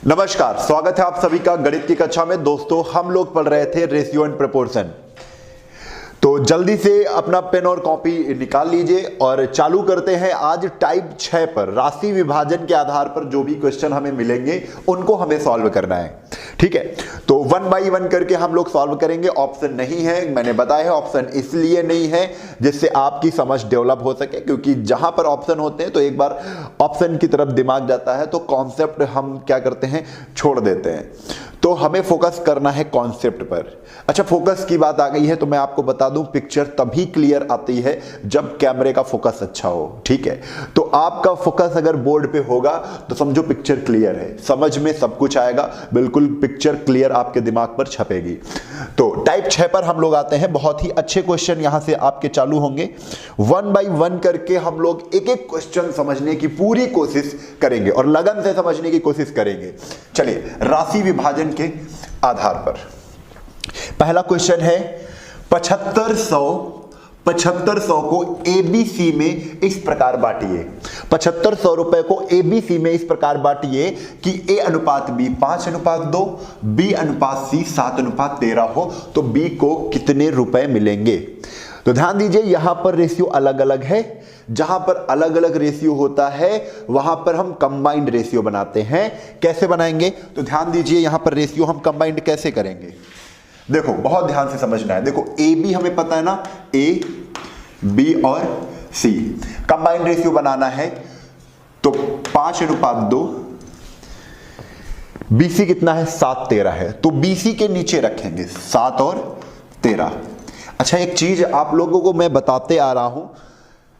नमस्कार, स्वागत है आप सभी का गणित की कक्षा में। दोस्तों, हम लोग पढ़ रहे थे रेशियो एंड प्रोपोर्शन। तो जल्दी से अपना पेन और कॉपी निकाल लीजिए और चालू करते हैं आज टाइप 6 पर। राशि विभाजन के आधार पर जो भी क्वेश्चन हमें मिलेंगे उनको हमें सॉल्व करना है। ठीक है, तो 1 बाई 1 करके हम लोग सॉल्व करेंगे। ऑप्शन नहीं है, मैंने बताया है ऑप्शन इसलिए नहीं है जिससे आपकी समझ डेवलप हो सके, क्योंकि जहां पर ऑप्शन होते हैं तो एक बार ऑप्शन की तरफ दिमाग जाता है तो कॉन्सेप्ट हम क्या करते हैं, छोड़ देते हैं। तो हमें फोकस करना है कॉन्सेप्ट पर। अच्छा, फोकस की बात आ गई है तो मैं आपको बता दूं, पिक्चर तभी क्लियर आती है जब कैमरे का फोकस अच्छा हो। ठीक है, तो आपका फोकस अगर बोर्ड पे होगा तो समझो पिक्चर क्लियर है, समझ में सब कुछ आएगा, बिल्कुल पिक्चर क्लियर आपके दिमाग पर छपेगी। तो टाइप 6 पर हम लोग आते हैं। बहुत ही अच्छे क्वेश्चन यहां से आपके चालू होंगे। 1 बाई 1 करके हम लोग एक एक क्वेश्चन समझने की पूरी कोशिश करेंगे और लगन से समझने की कोशिश करेंगे। चलिए, राशि विभाजन के आधार पर पहला क्वेश्चन है 7500 को एबीसी में इस प्रकार बांटिए। 7500 रुपए को एबीसी में इस प्रकार बांटिए कि ए अनुपात बी 5:2, बी अनुपात सी 7:13 हो तो बी को कितने रुपए मिलेंगे। तो ध्यान दीजिए, यहां पर रेशियो अलग अलग है। जहां पर अलग अलग रेशियो होता है वहां पर हम कंबाइंड रेशियो बनाते हैं। कैसे बनाएंगे तो ध्यान दीजिए, यहां पर रेशियो हम कंबाइंड कैसे करेंगे, देखो बहुत ध्यान से समझना है। देखो, ए बी हमें पता है ना, ए बी और सी कंबाइंड रेशियो बनाना है तो 5:2, बीसी कितना है 7:13 है, तो बीसी के नीचे रखेंगे 7 और 13। अच्छा, एक चीज आप लोगों को मैं बताते आ रहा हूं,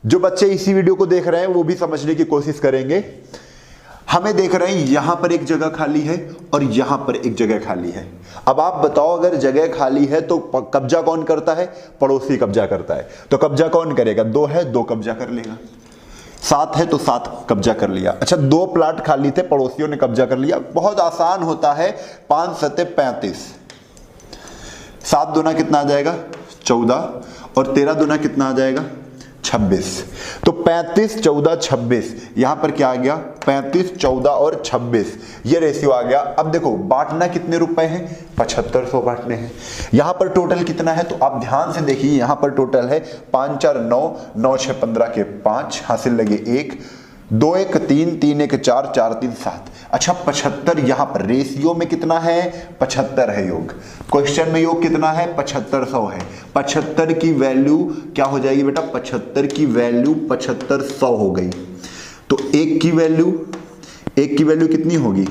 जो बच्चे इसी वीडियो को देख रहे हैं वो भी समझने की कोशिश करेंगे। हमें देख रहे हैं यहां पर एक जगह खाली है और यहां पर एक जगह खाली है। अब आप बताओ, अगर जगह खाली है तो कब्जा कौन करता है, पड़ोसी कब्जा करता है। तो कब्जा कौन करेगा, 2 है 2 कब्जा कर लेगा, 7 है तो 7 कब्जा कर लिया। अच्छा, 2 प्लाट खाली थे, पड़ोसियों ने कब्जा कर लिया। बहुत आसान होता है, 5 7 35, 7 दूना कितना आ जाएगा 14 और 13 दूना कितना आ जाएगा 26। तो 35 14 26, यहां पर क्या आ गया 35 14 और 26, ये रेशियो आ गया। अब देखो, बांटना कितने रुपए हैं, 7500 बांटने हैं। यहां पर टोटल कितना है तो आप ध्यान से देखिए, यहां पर टोटल है 5 4 9, 9 6 15 के 5, हासिल लगे 1, 2 1 3, 3 1 4, 4 3 7। अच्छा, 75 यहां पर रेशियो में कितना है 75 है योग, क्वेश्चन में योग कितना है 7500 है। 75 की वैल्यू क्या हो जाएगी बेटा, 75 की वैल्यू 7500 हो गई। तो एक की वैल्यू कितनी होगी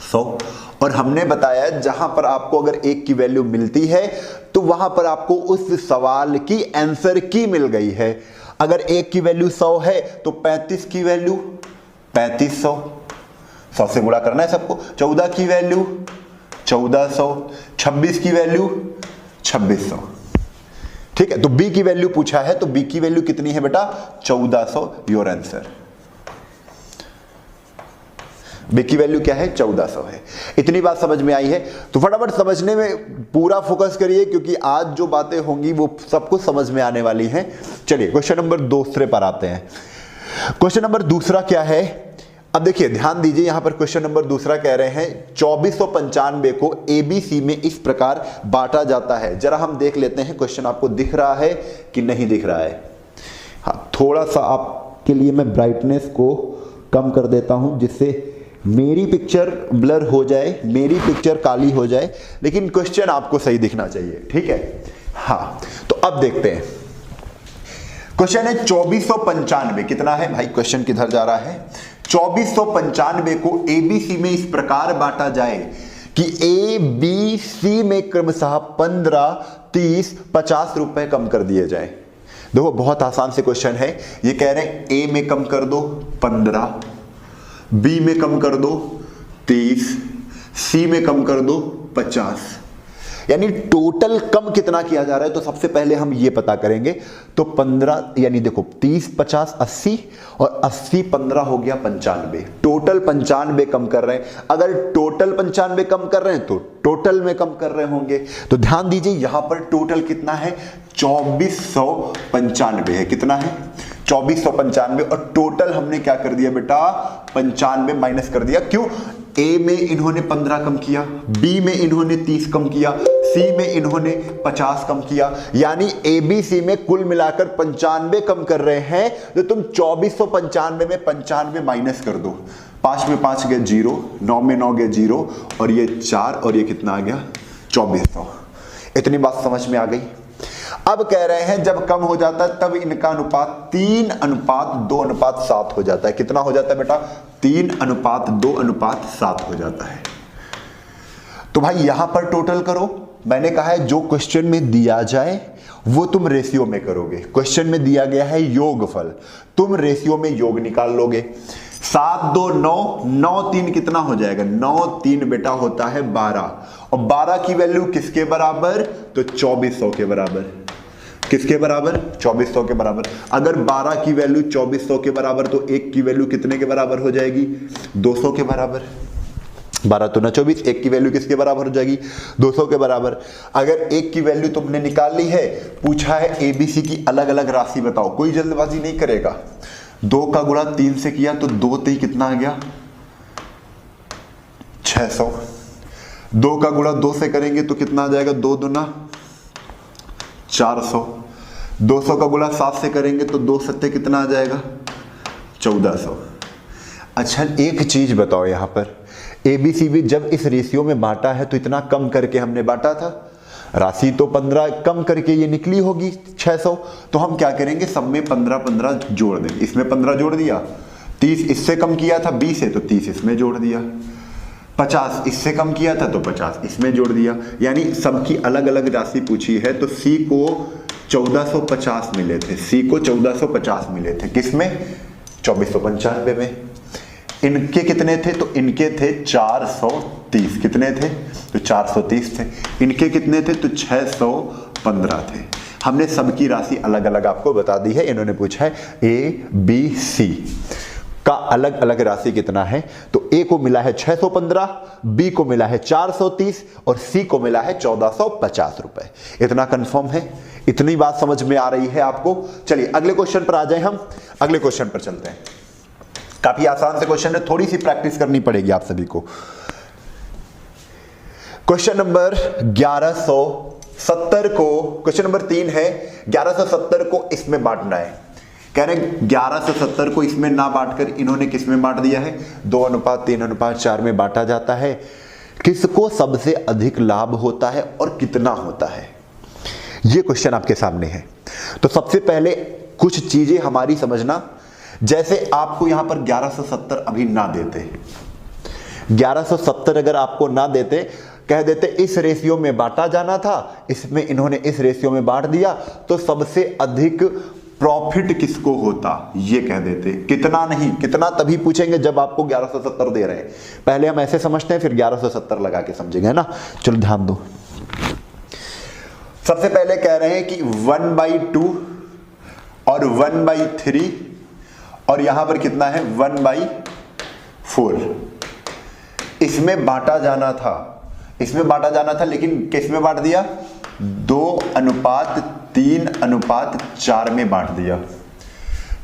100। और हमने बताया जहां पर आपको अगर एक की वैल्यू मिलती है तो वहां पर आपको उस सवाल की आंसर की मिल गई है। अगर एक की वैल्यू 100 है तो 35 की वैल्यू 3500, 100 से गुणा करना है सबको। 14 की वैल्यू 1400, 26 की वैल्यू 2600। ठीक है, तो बी की वैल्यू पूछा है तो बी की वैल्यू कितनी है बेटा 1400, योर आंसर। बी की वैल्यू क्या है 1400 है। इतनी बात समझ में आई है तो फटाफट समझने में पूरा फोकस करिए, क्योंकि आज जो बातें होंगी वो सब कुछ समझ में आने वाली हैं। चलिए, क्वेश्चन नंबर 2 पर आते हैं। क्वेश्चन नंबर 2 क्या है, अब देखिए ध्यान दीजिए, यहां पर क्वेश्चन नंबर 2 कह रहे हैं 2495 को एबीसी में इस प्रकार बांटा जाता है। जरा हम देख लेते हैं क्वेश्चन आपको दिख रहा है कि नहीं दिख रहा है। हाँ, थोड़ा सा आपके लिए मैं ब्राइटनेस को कम कर देता हूं जिससे मेरी पिक्चर ब्लर हो जाए, मेरी पिक्चर काली हो जाए, लेकिन क्वेश्चन आपको सही दिखना चाहिए। ठीक है, हाँ, तो अब देखते हैं। क्वेश्चन है 2495, कितना है भाई, क्वेश्चन किधर जा रहा है। 2495 को एबीसी में इस प्रकार बांटा जाए कि ए बी सी में क्रमशः 15 30 50 रुपए कम कर दिए जाए। देखो, बहुत आसान से क्वेश्चन है। ये कह रहे हैं ए में कम कर दो 15, बी में कम कर दो 30, सी में कम कर दो 50, यानी टोटल कम कितना किया जा रहा है। तो सबसे पहले हम ये पता करेंगे। तो 15 यानी देखो 30 50 80 और 80 15 हो गया 95, टोटल 95 कम कर रहे हैं। अगर टोटल 95 कम कर रहे हैं तो टोटल में कम कर रहे होंगे। तो ध्यान दीजिए, यहां पर टोटल कितना है 2495 है। कितना है 2495, और टोटल हमने क्या कर दिया बेटा 95 माइनस कर दिया। क्यों, ए में इन्होंने 15 कम किया, बी में इन्होंने 30 कम किया, सी में इन्होंने 50 कम किया, यानी ए बी सी में कुल मिलाकर 95 कम कर रहे हैं। तो तुम 2495 में 95 माइनस कर दो, 5 में 5 गए 0, 9 में 9 गए 0, और ये 4, और ये कितना आ गया 2400। इतनी बात समझ में आ गई। अब कह रहे हैं जब कम हो जाता है तब इनका अनुपात 3:2:7 हो जाता है। कितना हो जाता है बेटा? 3:2:7 हो जाता है। तो भाई यहां पर टोटल करो। मैंने कहा है जो क्वेश्चन में दिया जाए वो तुम रेशियो में करोगे। क्वेश्चन में दिया गया है योगफल, तुम रेशियो में योग निकाल लोगे। 7 2 9, 9 3 कितना हो जाएगा? 9 3 बेटा होता है 12, और 12 की वैल्यू किसके बराबर? तो 2400 के बराबर। किसके बराबर? 2400 के बराबर। अगर 12 की वैल्यू 2400 के बराबर तो 1 की वैल्यू कितने के बराबर हो जाएगी? 200 के बराबर। 12 तो ना 24, 1 की वैल्यू किसके बराबर हो जाएगी? 200 के बराबर। अगर 1 की वैल्यू तुमने निकाल ली है, पूछा है एबीसी की अलग अलग राशि बताओ, कोई जल्दबाजी नहीं करेगा। 2 का गुणा 3 से किया तो 2 3 कितना आ गया? 600। 2 का गुणा 2 से करेंगे तो कितना आ जाएगा? 2 दूना 400। 200 का गुणा 7 से करेंगे तो 2 सत्ते कितना आ जाएगा? 1400। अच्छा एक चीज बताओ, यहां पर एबीसीबी जब इस रेशियो में बांटा है तो इतना कम करके हमने बांटा था, राशि तो 15 कम करके ये निकली होगी 600। तो हम क्या करेंगे, सब में 15 जोड़ देंगे। इसमें 15 जोड़ दिया, 30 इससे कम किया था 20 से तो 30 इसमें जोड़ दिया, 50 इससे कम किया था तो 50 इसमें जोड़ दिया। यानी सबकी अलग अलग राशि पूछी है। तो सी को 1450 मिले थे, सी को 1450 मिले थे। किसमें? 2495 में। इनके कितने थे? तो इनके थे 430। कितने थे? तो 430 थे। इनके कितने थे? तो 615 थे। हमने सबकी राशि अलग अलग आपको बता दी है। इन्होंने पूछा है ए बी सी का अलग अलग राशि कितना है। तो ए को मिला है 615, बी को मिला है 430 और सी को मिला है 1450 रुपए। इतना कंफर्म है? इतनी बात समझ में आ रही है आपको? चलिए अगले क्वेश्चन पर आ जाए। हम अगले क्वेश्चन पर चलते हैं। काफी आसान से क्वेश्चन है, थोड़ी सी प्रैक्टिस करनी पड़ेगी आप सभी को। क्वेश्चन नंबर 1170 को, क्वेश्चन नंबर 3 है, 1170 को इसमें बांटना है। कह रहे हैं 1170 को इसमें ना बांटकर इन्होंने किस में बांट दिया है? 2:3:4 में बांटा जाता है। किसको सबसे अधिक लाभ होता है और कितना होता है, यह क्वेश्चन आपके सामने है। तो सबसे पहले कुछ चीजें हमारी समझना। जैसे आपको यहां पर 1170 अभी ना देते, 1170 अगर आपको ना देते, कह देते इस रेशियो में बांटा जाना था, इसमें इन्होंने इस रेशियो में बांट दिया, तो सबसे अधिक प्रॉफिट किसको होता, ये कह देते। कितना नहीं, कितना तभी पूछेंगे जब आपको 1170 दे रहे हैं। पहले हम ऐसे समझते हैं, फिर 1170 लगा के समझेंगे, है ना। चलो ध्यान दो। सबसे पहले कह रहे हैं कि 1/2 और 1/3 और यहां पर कितना है 1/4। इसमें बांटा जाना था, इसमें बांटा जाना था, लेकिन किस में बांट दिया? 2:3:4 में बांट दिया।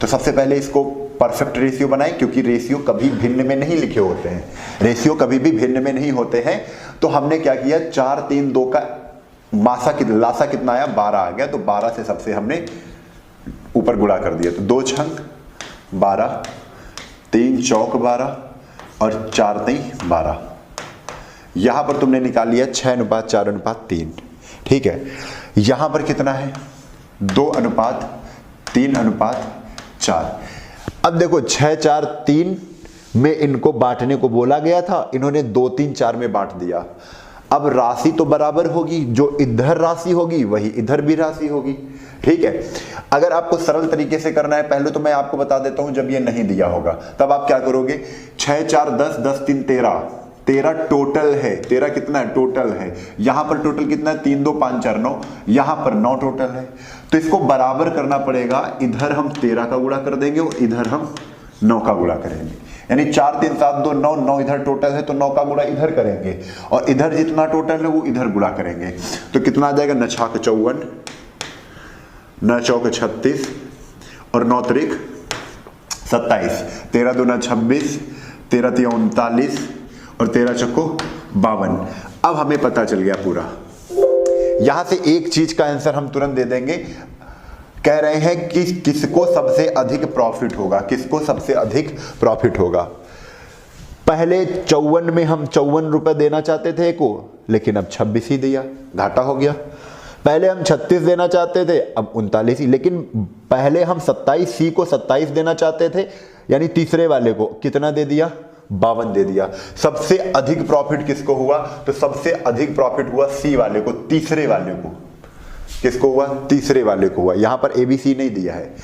तो सबसे पहले इसको परफेक्ट रेशियो बनाए, क्योंकि रेशियो कभी भिन्न में नहीं लिखे होते हैं, रेशियो कभी भी भिन्न में नहीं होते हैं। तो हमने क्या किया, 4 3 2 का लासा कितना आया? 12 आ गया। तो 12 से सबसे हमने ऊपर गुणा कर दिया। तो 2 छंग 12, 3 चौक 12 और 4 3 12। यहां पर तुमने निकाल लिया 6:4:3। ठीक है। यहां पर कितना है? 2:3:4। अब देखो 6 4 3 में इनको बांटने को बोला गया था, इन्होंने 2 3 4 में बांट दिया। अब राशि तो बराबर होगी, जो इधर राशि होगी वही इधर भी राशि होगी। ठीक है। अगर आपको सरल तरीके से करना है, पहले तो मैं आपको बता देता हूं, जब ये नहीं दिया होगा तब आप क्या करोगे, 6 4 10 10 3 13 13 टोटल है। 13 कितना है? टोटल है। यहां पर टोटल कितना है? 3 2 5 4 9। यहां पर 9 टोटल है। तो इसको बराबर करना पड़ेगा। इधर हम 13 का गुणा कर देंगे और इधर हम 9 का गुणा करेंगे। यानी 4 3 7 2 9, 9 इधर टोटल है तो 9 का गुणा इधर करेंगे और इधर जितना टोटल है वो इधर गुणा करेंगे। तो कितना आ जाएगा? 9 6 54, 9 चौक 36 और 9 3 27, 13 2 26, 13 3 39 और 13 चक्को 52। अब हमें पता चल गया पूरा। यहां से एक चीज का आंसर हम तुरंत दे देंगे। कह रहे हैं कि किसको सबसे अधिक प्रॉफिट होगा, किसको सबसे अधिक प्रॉफिट होगा। पहले 54 में हम 54 रुपए देना चाहते थे को, लेकिन अब 26 ही दिया, घाटा हो गया। पहले हम 36 देना चाहते थे, अब 39 ही। लेकिन पहले हम 27 सी को 27 देना चाहते थे, यानी तीसरे वाले को कितना दे दिया, 52 दे दिया। सबसे अधिक प्रॉफिट किसको हुआ, तो सबसे अधिक प्रॉफिट हुआ सी वाले को, तीसरे वाले को। किसको हुआ, तीसरे वाले को हुआ। यहां पर एबीसी नहीं दिया है,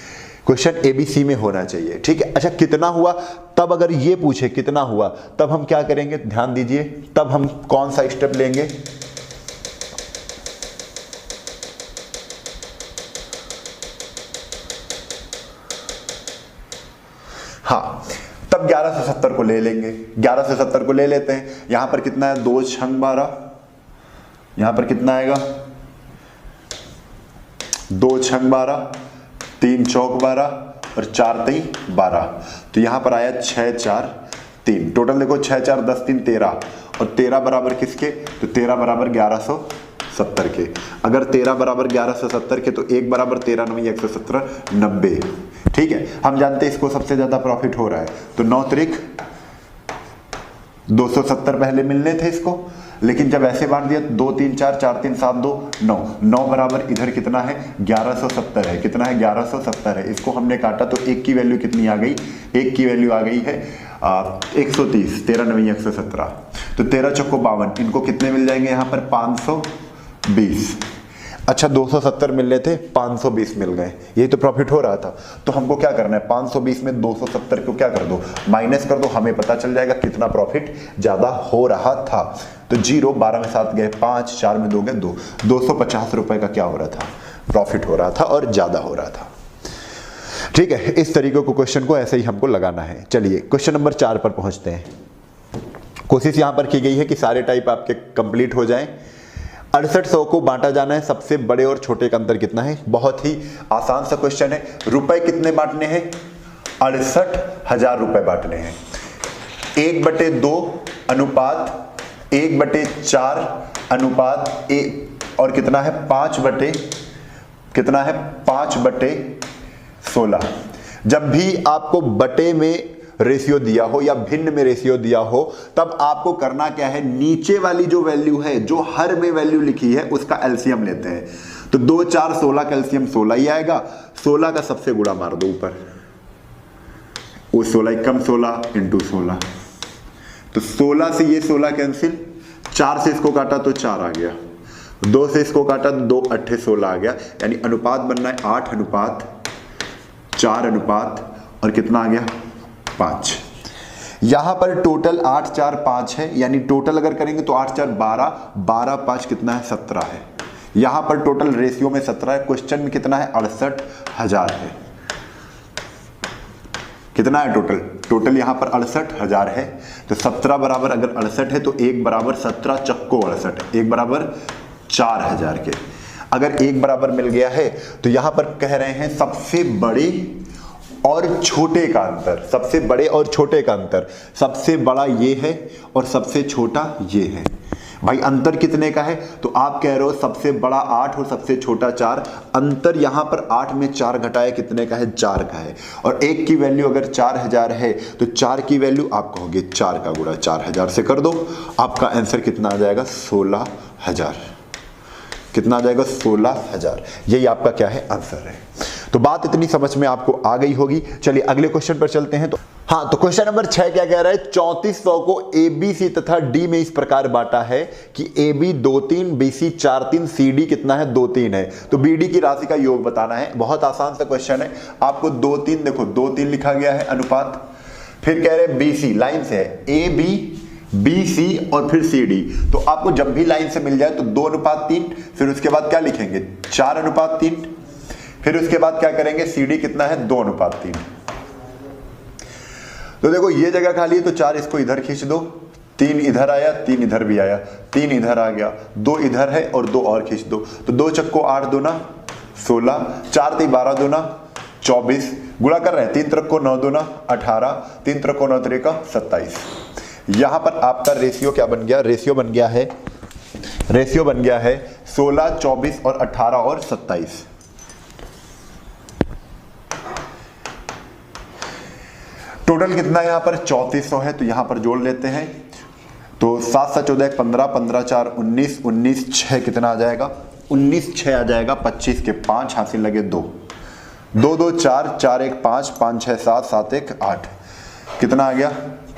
क्वेश्चन एबीसी में होना चाहिए, ठीक है। अच्छा कितना हुआ, तब अगर ये पूछे कितना हुआ, तब हम क्या करेंगे, ध्यान दीजिए, तब हम कौन सा स्टेप लेंगे, हाँ, तब 1170 को ले लेंगे। 1170 को ले लेते हैं। यहां पर कितना है, 2 छंग 12, यहां पर कितना आएगा, 2 छंग 12, 3 चौक 12 और 4 3 12। तो यहां पर आया 6 4 3। टोटल देखो 6 4 10 3 13, और 13 बराबर किसके, तो 13 बराबर 1170 के। अगर 13 बराबर 1170 के, तो 1 बराबर 13 9 117 90। ठीक है, हम जानते हैं इसको सबसे ज्यादा प्रॉफिट हो रहा है, तो 9 त्रिक 270 पहले मिलने थे इसको, लेकिन जब ऐसे बांट दिया 2 3 4 4 3 7 2 9, 9 बराबर इधर कितना है, 1170 है। कितना है, 1170 है। इसको हमने काटा तो 1 की वैल्यू कितनी आ गई, 1 की वैल्यू आ गई है 130, 13 9 117। तो 13 चौको 52, इनको कितने मिल जाएंगे यहाँ पर, 520। अच्छा 270 मिलने थे, 520 मिल गए, यही तो प्रॉफिट हो रहा था। तो हमको क्या करना है, 520 में 270 को क्या कर दो, माइनस कर दो, हमें पता चल जाएगा कितना प्रॉफिट ज्यादा हो रहा था। तो 0, 12 में 7 गए 5, 4 में 2 गए 2, 250 रुपए का क्या हो रहा था, प्रॉफिट हो रहा था, और ज्यादा हो रहा था। ठीक है, इस तरीके को क्वेश्चन को ऐसे ही हमको लगाना है। चलिए क्वेश्चन नंबर 4 पर पहुंचते हैं। कोशिश यहां पर की गई है कि सारे टाइप आपके कंप्लीट हो जाएं। 6800 को बांटा जाना है, सबसे बड़े और छोटे का अंतर कितना है, बहुत ही आसान सा क्वेश्चन है। रुपए कितने बांटने हैं, 68,000 रुपए बांटने हैं। 1/2 अनुपात 1/4 अनुपात 1, और कितना है 5/16। जब भी आपको बटे में रेशियो दिया हो या भिन्न में रेशियो दिया हो, तब आपको करना क्या है, नीचे वाली जो वैल्यू है, जो हर में वैल्यू लिखी है, उसका एलसीएम लेते हैं। तो 2 4 16 का एलसीएम 16 ही आएगा। 16 का सबसे गुणा मार दो ऊपर, वो 16 कम 16 इंटू 16। तो 16 से ये 16 कैंसिल, 4 से इसको काटा तो 4 आ गया, 2 से इसको काटा तो 2 8 16 आ गया। यानी अनुपात बनना है 8 अनुपात 4 अनुपात, और कितना आ गया 5। यहां पर टोटल 8 4 5 है, यानी टोटल अगर करेंगे तो 8 4 12, 12 5 कितना है 17 है। यहां पर टोटल रेशियो में 17 है, क्वेश्चन में कितना है 68,000 है। कितना है टोटल, टोटल यहां पर 68,000 है। तो 17 बराबर अगर 68 है, तो 1 बराबर 17 चक्को 68, 1 बराबर 4000 के। अगर 1 बराबर मिल गया है, तो यहां पर कह रहे हैं सबसे बड़े और छोटे का अंतर, सबसे बड़े और छोटे का अंतर, सबसे बड़ा ये है और सबसे छोटा ये है। भाई अंतर कितने का है, तो आप कह रहे हो सबसे बड़ा 8 और सबसे छोटा 4। अंतर यहां पर 8 में 4 घटाए कितने का है, 4 का है। और 1 की वैल्यू अगर 4000 है, तो 4 की वैल्यू आप कहोगे 4 का गुणा 4000 से कर दो, आपका आंसर कितना आ जाएगा 16,000। कितना आ जाएगा 16,000। यही आपका क्या है, आंसर है। तो बात इतनी समझ में आपको आ गई होगी। चलिए अगले क्वेश्चन पर चलते हैं। तो हाँ, तो क्वेश्चन नंबर 6 क्या कह रहा है, 3400 को ए बी सी तथा डी में इस प्रकार बांटा है कि A B 2 3, B C 4 3, C D कितना है 2 3 है। तो बी डी की राशि का योग बताना है। बहुत आसान सा क्वेश्चन है। आपको 2 3 देखो 2 3 लिखा गया है अनुपात, फिर कह रहे बी सी लाइन से है, ए बी बी सी और फिर सी डी। तो आपको जब भी लाइन से मिल जाए तो 2 अनुपात 3, फिर उसके बाद क्या लिखेंगे 4 अनुपात 3, फिर उसके बाद क्या करेंगे सी डी कितना है 2 अनुपात 3। तो देखो ये जगह खाली है, तो 4 इसको इधर खींच दो, 3 इधर आया, 3 इधर भी आया, 3 इधर आ गया, 2 इधर है और 2 और खींच दो। तो 2 चक्को 8 2 ना 16, 4 3 12 2 ना 24, गुणा कर रहे हैं 3 त्रिक को 9 2 ना 18, 3 त्रिक को 9 3 का 27। यहां पर आपका रेशियो क्या बन गया, रेशियो बन गया है 16, 24 और 18 और 27। टोटल कितना है यहां पर 3400 है, तो यहां पर जोड़ लेते हैं। तो 7 7 14 15, 15 4 19, 19 6 कितना आ जाएगा, 19 6 आ जाएगा। 25 के 5 हासिल लगे 2, 2 2 4, 4 1 5, 5 6 7, 7 1 8, कितना आ गया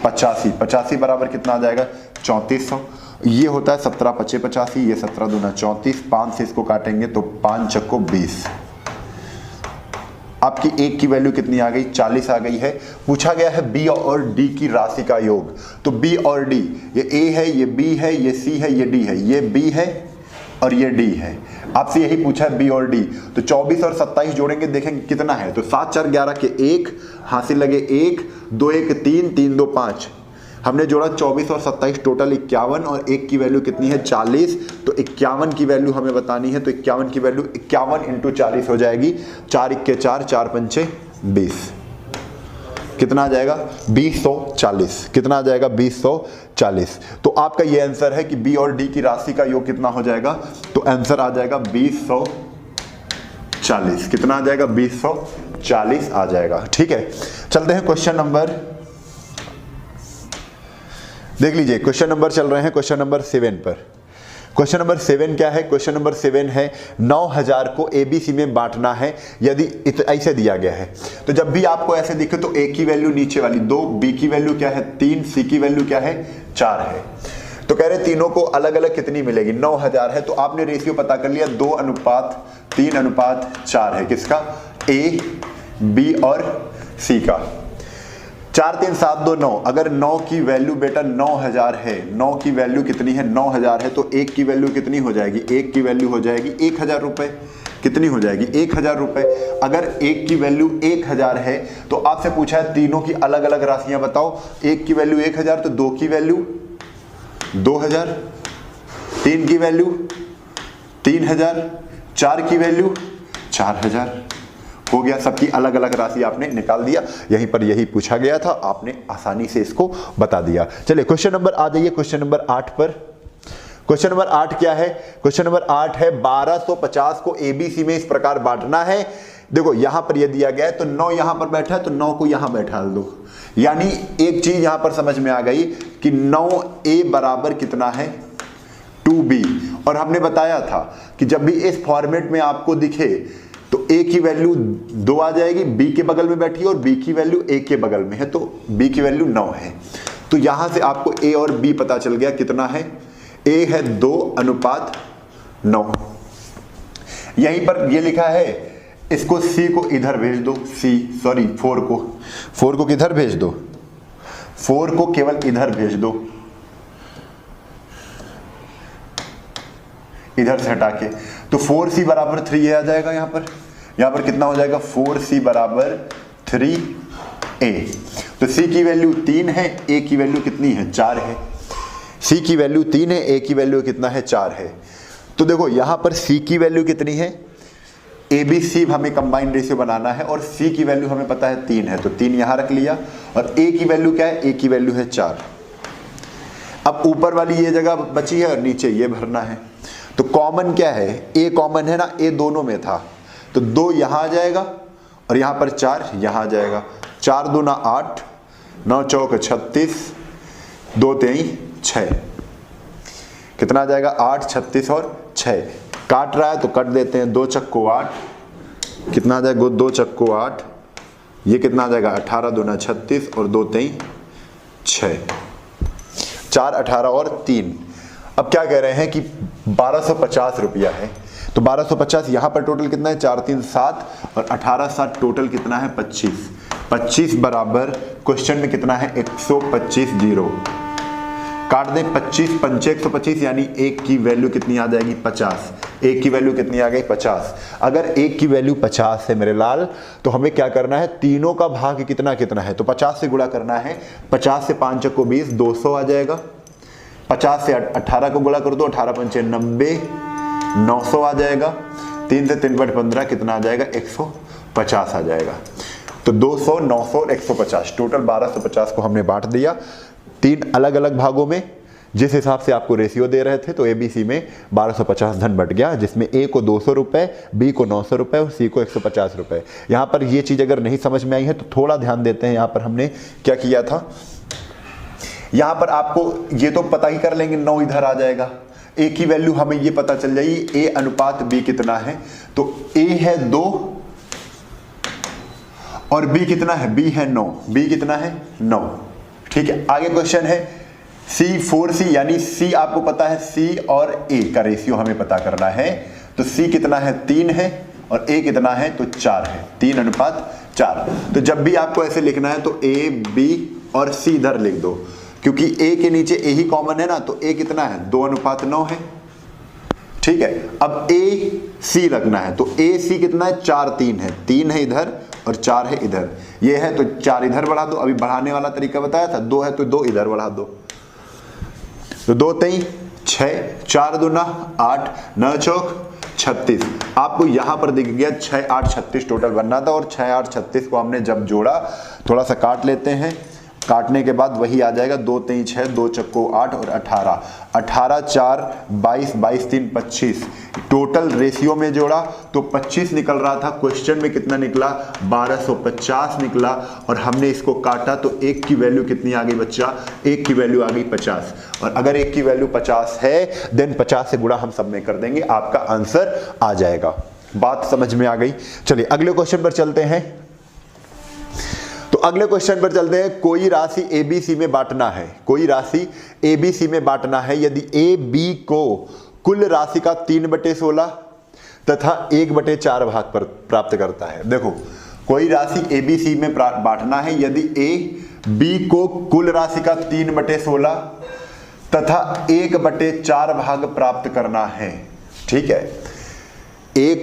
85। 85 बराबर कितना आ जाएगा 3400। ये होता है 17 25 85, ये 17 दूना 34, 5 से इसको काटेंगे तो 5 चक्को 20। आपकी एक की वैल्यू कितनी आ गई 40 आ गई है। पूछा गया है बी और डी की राशि का योग। तो बी और डी, ये ए है, ये बी है, ये सी है, ये डी है, ये बी है और ये डी है। आपसे यही पूछा है बी और डी। तो 24 और 27 जोड़ेंगे, देखेंगे कितना है। तो 7 4 11 के 1 हासिल लगे 1, 2 1 3, 3 2 5। हमने जोड़ा 24 और 27, टोटल 51 और एक की वैल्यू कितनी है 40। तो 51 की वैल्यू हमें बतानी है। तो 51 की वैल्यू 51 × 40 हो जाएगी। 4 1 4, 4 5 20, कितना आ जाएगा 2040। कितना आ जाएगा 2040। तो आपका ये आंसर है कि बी और डी की राशि का योग कितना हो जाएगा। तो आंसर आ जाएगा 2040। कितना आ जाएगा 2040 आ जाएगा। ठीक है, चलते हैं क्वेश्चन नंबर, देख लीजिए क्वेश्चन नंबर चल रहे हैं क्वेश्चन नंबर 7 पर। क्वेश्चन नंबर 7 क्या है, क्वेश्चन नंबर 7 है 9000 को एबीसी में बांटना है यदि ऐसे दिया गया है। तो जब भी आपको ऐसे दिखे तो ए की वैल्यू नीचे वाली 2, बी की वैल्यू क्या है 3, सी की वैल्यू क्या है 4 है। तो कह रहे तीनों को अलग अलग कितनी मिलेगी 9000 है। तो आपने रेशियो पता कर लिया 2:3:4 है, किसका ए, बी और सी का। 4 3 7 2 9। अगर 9 की वैल्यू बेटा 9000 है, 9 की वैल्यू कितनी है 9000 है, तो एक की वैल्यू कितनी हो जाएगी, एक की वैल्यू हो जाएगी 1000 रुपए। कितनी हो जाएगी 1000 रुपए। अगर एक की वैल्यू 1000 है तो आपसे पूछा है तीनों की अलग अलग राशियां बताओ। एक की वैल्यू 1000 तो 2 की वैल्यू 2000, 3 की वैल्यू 3000, 4 की वैल्यू 4000। हो गया, सबकी अलग अलग राशि आपने निकाल दिया। यहीं पर यही पूछा गया था, आपने आसानी से इसको बता दिया। चलिए क्वेश्चन नंबर आ जाइए क्वेश्चन नंबर 8 पर। क्वेश्चन नंबर 8 क्या है, क्वेश्चन नंबर 8 है 1250 को एबीसी में इस प्रकार बांटना है। देखो यहां पर ये दिया गया है तो 9 यहां पर बैठा है तो 9 को यहां बैठा दो। यानी एक चीज यहां पर समझ में आ गई कि 9a बराबर कितना है 2b। और हमने बताया था कि जब भी इस फॉर्मेट में आपको दिखे तो a की वैल्यू 2 आ जाएगी, b के बगल में बैठी है और b की वैल्यू a के बगल में है, तो b की वैल्यू 9 है। तो यहां से आपको a और b पता चल गया कितना है, a है 2:9। यहीं पर ये लिखा है, इसको c को इधर भेज दो, 4 को किधर भेज दो, 4 को केवल इधर भेज दो, इधर से हटा के। तो 4c बराबर 3 ये आ जाएगा। यहां पर कितना हो जाएगा 4c बराबर 3a। तो c की वैल्यू 3 है, a की वैल्यू कितनी है 4 है। c की वैल्यू 3 है, a की वैल्यू कितना है 4 है। तो देखो यहां पर c की वैल्यू कितनी है, ABC हमें कंबाइंड रेशियो बनाना है और c की वैल्यू हमें पता है 3 है, तो 3 यहां रख लिया। और a की वैल्यू क्या है, a की वैल्यू है 4। अब ऊपर वाली ये जगह बची है और नीचे ये भरना है। तो कॉमन क्या है, a कॉमन है ना, a दोनों में था, तो 2 यहां आ जाएगा और यहां पर 4 यहां आ जाएगा। 4 दूना 8, 9 चौक 36, 2 3 6, कितना आ जाएगा 8 36 और 6। काट रहा है तो कट देते हैं, 2 चक्को 8, कितना आ जाएगा 2 चक्को 8, ये कितना आ जाएगा 18 दूना 36 और 2 3 6, 4 18 और 3। अब क्या कह रहे हैं कि 1250 रुपया है। तो 1250 यहां पर टोटल कितना है 4 3 7 और 18 7 टोटल कितना है 25। 25 बराबर क्वेश्चन में कितना है 125 जीरो। काट दें 25 पंचे 125, यानी एक की वैल्यू कितनी आ जाएगी 50। एक की वैल्यू कितनी आ गई 50। अगर एक की वैल्यू 50 है मेरे लाल, तो हमें क्या करना है, तीनों का भाग कितना कितना है, तो 50 से गुणा करना है। 50 से 5 चक्को 20, 200 आ जाएगा। 50 से 18 को गुणा कर दो, 18 पंचे 90, 900 आ जाएगा। 3 से 3 बट 15 कितना आ जाएगा 150 आ जाएगा। तो 200 900 और 150 टोटल 1250 को हमने बांट दिया। 3 अलग अलग भागों में जिस हिसाब से आपको रेशियो दे रहे थे। तो ABC में 1250 धन बट गया, जिसमें A को 200 रुपये, B को 900 रुपये और C को 150 रुपये। यहाँ पर ये चीज़ अगर नहीं समझ में आई है तो थोड़ा ध्यान देते हैं। यहाँ पर हमने क्या किया था, यहाँ पर आपको ये तो पता ही कर लेंगे, 9 इधर आ जाएगा। A की वैल्यू हमें ये पता चल जाएगी A अनुपात B कितना है, तो A है 2 और B कितना है, B है 9, B कितना है 9। ठीक है, आगे क्वेश्चन है C4C, यानी C आपको पता है C और A का रेशियो हमें पता करना है। तो C कितना है 3 है और A कितना है तो 4 है, 3 अनुपात 4। तो जब भी आपको ऐसे लिखना है तो A B और C इधर लिख दो, क्योंकि A के नीचे A ही कॉमन है ना, तो A कितना है 2 अनुपात 9 है। ठीक है, अब A C रखना है तो A C कितना है 4 3 है, 3 है इधर और 4 है इधर। ये है तो 4 इधर बढ़ा दो, अभी बढ़ाने वाला तरीका बताया था। 2 है तो 2 इधर बढ़ा दो, तो 2 3 6, 4 दूना 8, 9 चौक 36। आपको यहां पर दिख गया 6 8 36 टोटल बनना था, और 6 8 36 को हमने जब जोड़ा, थोड़ा सा काट लेते हैं, काटने के बाद वही आ जाएगा 2 3 6, 2 चक्को 8 और 18, 18 4 22, 22 3 25। टोटल रेशियो में जोड़ा तो 25 निकल रहा था, क्वेश्चन में कितना निकला 1250 निकला, और हमने इसको काटा तो 1 की वैल्यू कितनी आ गई बच्चा, 1 की वैल्यू आ गई 50। और अगर 1 की वैल्यू 50 है देन 50 से गुणा हम सब में कर देंगे, आपका आंसर आ जाएगा। बात समझ में आ गई। चलिए अगले क्वेश्चन पर चलते हैं। तो अगले क्वेश्चन पर चलते हैं। कोई राशि ABC में बांटना है, कोई राशि ABC में बांटना है यदि AB को कुल राशि का 3/16 तथा 1/4 भाग पर प्राप्त करता है। देखो, कोई राशि ABC में बांटना है यदि AB को कुल राशि का 3/16 तथा 1/4 भाग प्राप्त करना है। ठीक है, AB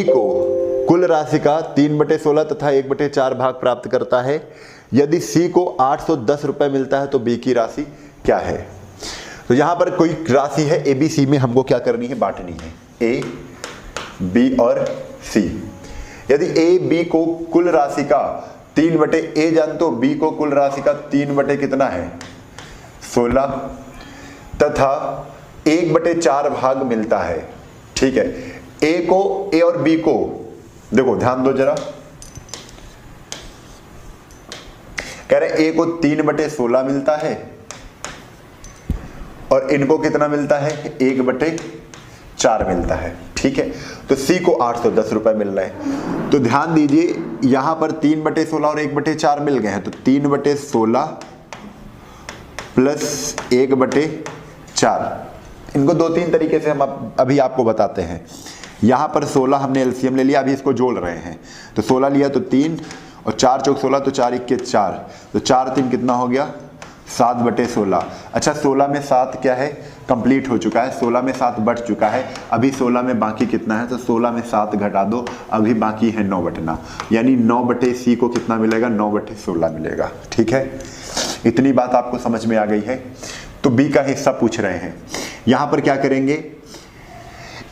को कुल राशि का 3/16 तथा 1/4 भाग प्राप्त करता है। यदि C को 810 रुपए मिलता है तो B की राशि क्या है। तो यहां पर कोई राशि है ABC में, हमको क्या करनी है, बांटनी है A, B और C। यदि AB को कुल राशि का 3/A जान, तो B को कुल राशि का 3/ कितना है 16 तथा 1/4 भाग मिलता है। ठीक है, A और B को देखो, ध्यान दो जरा, कह रहे A को 3/16 मिलता है और इनको कितना मिलता है 1/4 मिलता है। ठीक है, तो C को 810 रुपए मिल रहे हैं। तो ध्यान दीजिए, यहां पर 3/16 और 1/4 मिल गए हैं, तो 3/16 प्लस 1/4। इनको 2-3 तरीके से हम अभी आपको बताते हैं। यहां पर 16 हमने एलसीएम ले लिया, अभी इसको जोड़ रहे हैं। तो 16 लिया तो 3 और 4 चौक 16, तो 4 1 4, तो 4 3 कितना हो गया 7/16। अच्छा, 16 में 7 क्या है, कंप्लीट हो चुका है, 16 में 7 बढ़ चुका है। अभी 16 में बाकी कितना है, तो 16 में 7 घटा दो, अभी बाकी है 9 बटना, यानी 9/C को कितना मिलेगा 9/16 मिलेगा। ठीक है, इतनी बात आपको समझ में आ गई है। तो B का हिस्सा पूछ रहे हैं। यहां पर क्या करेंगे,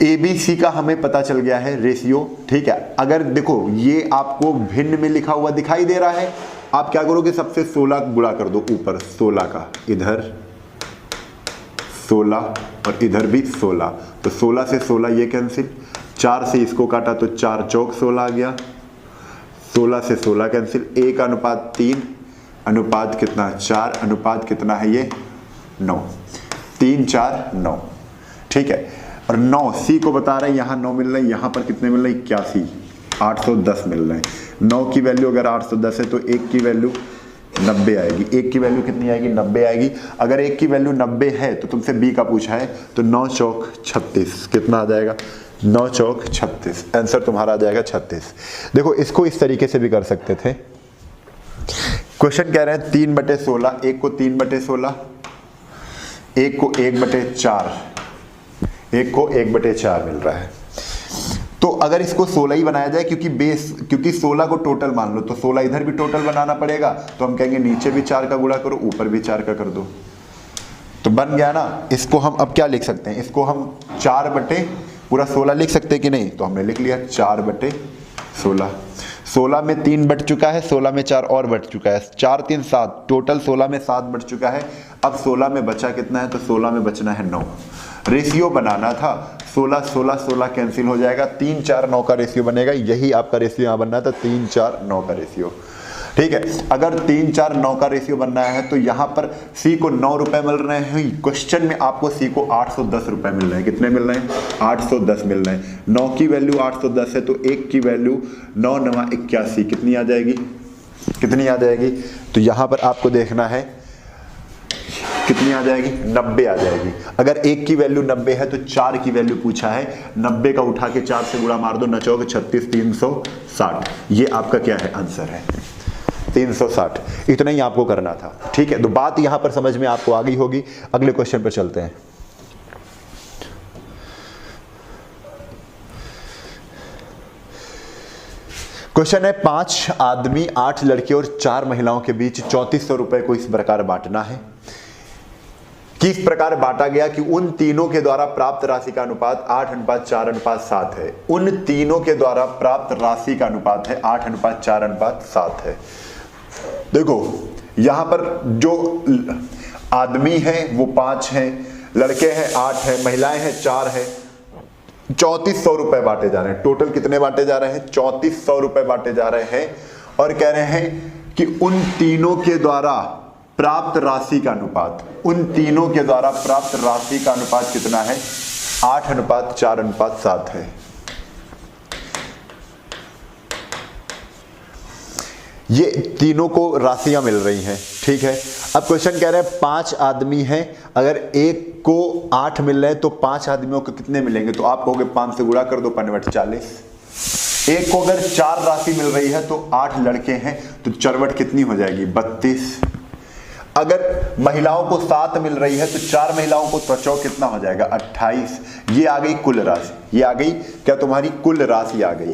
ABC का हमें पता चल गया है रेशियो। ठीक है, अगर देखो ये आपको भिन्न में लिखा हुआ दिखाई दे रहा है, आप क्या करोगे, सबसे 16 गुणा कर दो, ऊपर 16 का, इधर 16 और इधर भी 16, तो 16 से 16 ये कैंसिल, 4 से इसको काटा तो 4 चौक 16 आ गया, 16 से 16 कैंसिल, 1 अनुपात 3 अनुपात कितना 4, अनुपात कितना है ये 9, 3 4 9। ठीक है, और 9 C को बता रहे हैं, यहाँ 9 मिल रहे हैं, यहाँ पर कितने मिल रहे हैं 81, 810 मिल रहे हैं। 9 की वैल्यू अगर 810 है तो 1 की वैल्यू 90 आएगी। 1 की वैल्यू कितनी आएगी 90 आएगी। अगर 1 की वैल्यू 90 है तो तुमसे B का पूछा है, तो 9 चौक 36 कितना आ जाएगा 9 चौक 36, आंसर तुम्हारा आ जाएगा 36। देखो, इसको इस तरीके से भी कर सकते थे। क्वेश्चन कह रहे हैं 3/16, 1 को 3/16, 1 को 1/4, 1 को 1/4 मिल रहा है। तो अगर इसको 16 ही बनाया जाए, क्योंकि 16 को टोटल मान लो, तो 16 इधर भी टोटल बनाना पड़ेगा, तो हम कहेंगे नीचे भी 4 का गुणा करो, ऊपर भी 4 का कर दो, तो बन गया ना। इसको हम अब क्या लिख सकते हैं, इसको हम 4 बटे पूरा 16 लिख सकते हैं कि नहीं, तो हमने लिख लिया 4/16। 16 में 3 बट चुका है, 16 में 4 और बट चुका है, 4 3 7, टोटल 16 में 7 बट चुका है। अब 16 में बचा कितना है, तो 16 में बचना है 9। रेशियो बनाना था, 16 16 16 कैंसिल हो जाएगा, 3 4 9 का रेशियो बनेगा। यही आपका रेशियो यहाँ बनना था, 3 4 9 का रेशियो। ठीक है, अगर 3 4 9 का रेशियो बनना है तो यहाँ पर सी को 9 रुपए मिल रहे हैं, क्वेश्चन में आपको सी को 810 रुपए मिल रहे हैं। कितने मिल रहे हैं, 810 मिल रहे हैं। 9 की वैल्यू 810 है, तो 1 की वैल्यू 9 9 81, कितनी आ जाएगी, कितनी आ जाएगी, तो यहाँ पर आपको देखना है कितनी आ जाएगी, 90 आ जाएगी। अगर 1 की वैल्यू 90 है तो 4 की वैल्यू पूछा है, 90 का उठा के 4 से गुणा मार दो, नचोगे 36 360, ये आपका क्या है, आंसर है 360। इतना ही आपको करना था। ठीक है, तो बात यहां पर समझ में आपको आ गई होगी। अगले क्वेश्चन पर चलते हैं। क्वेश्चन है 5 आदमी 8 लड़के और 4 महिलाओं के बीच 3400 रुपए को इस प्रकार बांटना है कि इस प्रकार बांटा गया कि उन तीनों के द्वारा प्राप्त राशि का अनुपात 8:4:7 है। उन तीनों के द्वारा प्राप्त राशि का अनुपात है 8:4:7 है। देखो यहां पर जो आदमी है वो 5 हैं, लड़के हैं 8 हैं, महिलाएं हैं 4 हैं, 3400 रुपए बांटे जा रहे हैं। टोटल कितने बांटे जा रहे हैं, 3400 रुपए बांटे जा रहे हैं। और कह रहे हैं कि उन तीनों के द्वारा प्राप्त राशि का अनुपात, उन तीनों के द्वारा प्राप्त राशि का अनुपात कितना है, 8:4:7 है। ये तीनों को राशियां मिल रही हैं। ठीक है, अब क्वेश्चन कह रहे हैं 5 आदमी हैं, अगर एक को 8 मिल रहे हैं तो 5 आदमियों को कितने मिलेंगे, तो आप कहोगे 5 से गुणा कर दो, 5/40। एक को अगर 4 राशि मिल रही है तो 8 लड़के हैं तो चरवट कितनी हो जाएगी, 32। अगर महिलाओं को 7 मिल रही है तो 4 महिलाओं को त्वचौ कितना हो जाएगा, 28। ये आ गई कुल राशि, ये आ गई क्या, तुम्हारी कुल राशि आ गई।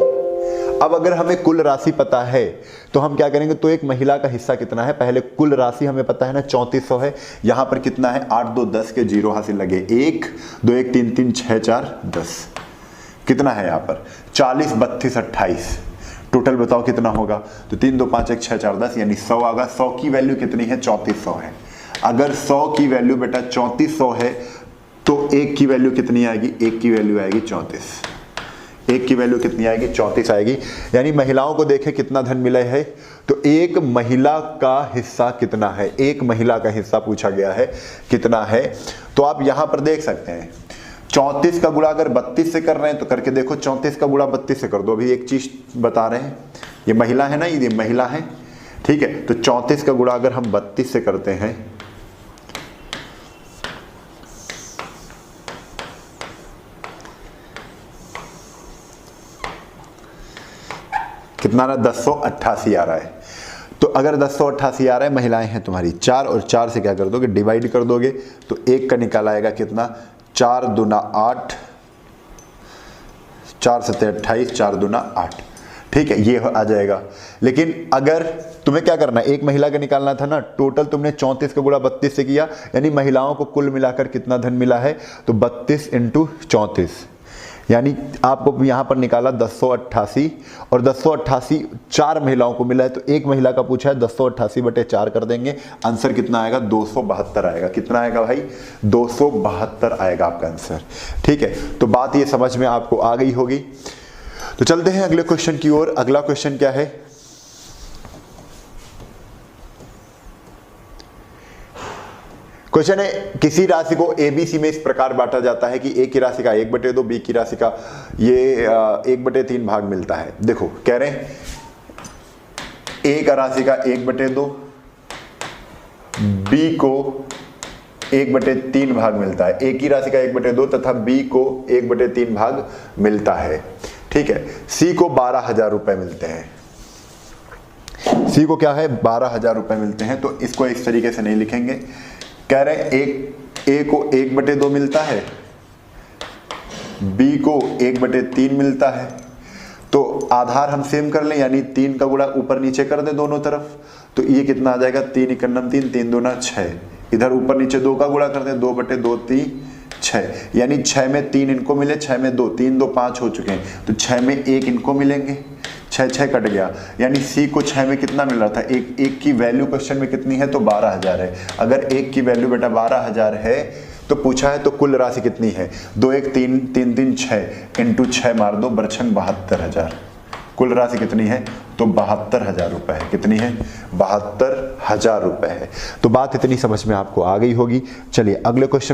अब अगर हमें कुल राशि पता है तो हम क्या करेंगे, तो एक महिला का हिस्सा कितना है, पहले कुल राशि हमें पता है ना 3400 है, यहां पर कितना है 8 2 10 के 0 हासिल लगे, 1 2 1 3 3 6 4 10, कितना है यहां पर 40 32 28, टोटल बताओ कितना होगा, तो 3 2 5 1 6 4 10 यानी 100 आएगा। 100 की वैल्यू कितनी है, 3400 है। अगर 100 की वैल्यू बेटा 3400 है तो 1 की वैल्यू कितनी आएगी, 1 की वैल्यू आएगी 34। 1 की वैल्यू कितनी आएगी, 34 आएगी। यानी महिलाओं को देखें कितना धन मिला है, तो एक महिला का हिस्सा कितना है, एक महिला का हिस्सा पूछा गया है कितना है। तो आप यहां पर देख सकते हैं 34 का गुणा अगर 32 से कर रहे हैं तो करके देखो, 34 का गुणा 32 से कर दो। अभी एक चीज बता रहे हैं, ये महिला है ना, ये महिला है, ठीक है, तो 34 का गुणा अगर हम 32 से करते हैं कितना रहा, 1088 आ रहा है। तो अगर 1088 आ रहा है, महिलाएं हैं तुम्हारी 4 और 4 से क्या कर दोगे, डिवाइड कर दोगे, तो 1 का निकाल आएगा कितना, 4 दूना 8, 4 7 28, 4 दूना 8, ठीक है, ये आ जाएगा। लेकिन अगर तुम्हें क्या करना है, एक महिला का निकालना था ना, टोटल तुमने 34 का गुणा 32 से किया, यानी महिलाओं को कुल मिलाकर कितना धन मिला है, तो 32 × 34, यानी आपको यहां पर निकाला 1088, और 1088 4 महिलाओं को मिला है, तो एक महिला का पूछा है, 1088/4 कर देंगे, आंसर कितना आएगा, 272 आएगा। कितना आएगा भाई, 272 आएगा आपका आंसर। ठीक है, तो बात ये समझ में आपको आ गई होगी। तो चलते हैं अगले क्वेश्चन की ओर। अगला क्वेश्चन क्या है, क्वेश्चन है किसी राशि को ABC में इस प्रकार बांटा जाता है कि A की राशि का 1/2, B की राशि का ये 1/3 भाग मिलता है। देखो कह रहे हैं A का राशि का 1/2, B को 1/3 भाग मिलता है। A की राशि का 1/2 तथा B को 1/3 भाग मिलता है। ठीक है, C को 12,000 रुपए मिलते हैं। C को क्या है, 12,000 रुपए मिलते हैं। तो इसको इस तरीके से नहीं लिखेंगे, कह रहे A को 1/2 मिलता है, B को 1/3 मिलता है। तो आधार हम सेम कर लें, यानी 3 का गुणा ऊपर नीचे कर दें दोनों तरफ, तो ये कितना आ जाएगा, 3 × 9 3, 3 दूना 6, इधर ऊपर नीचे 2 का गुणा कर दें, 2/2 3 6, यानी 6 में 3 इनको मिले, 6 में 2, 3 2 5 हो चुके हैं, तो 6 में 1 इनको मिलेंगे, 6 6 कट गया, यानी सी को 6 में कितना मिल रहा था, एक की वैल्यू क्वेश्चन में कितनी है, तो 12,000 है। अगर एक की वैल्यू बेटा 12,000 है तो पूछा है तो कुल राशि कितनी है, 2 1 3 3 3 6 इंटू 6 मार दो, बरछंग 72,000। कुल राशि कितनी है, तो 72,000 रुपए है। कितनी है, 72,000 रुपए है। तो बात इतनी समझ में आपको आ गई होगी। चलिए अगले क्वेश्चन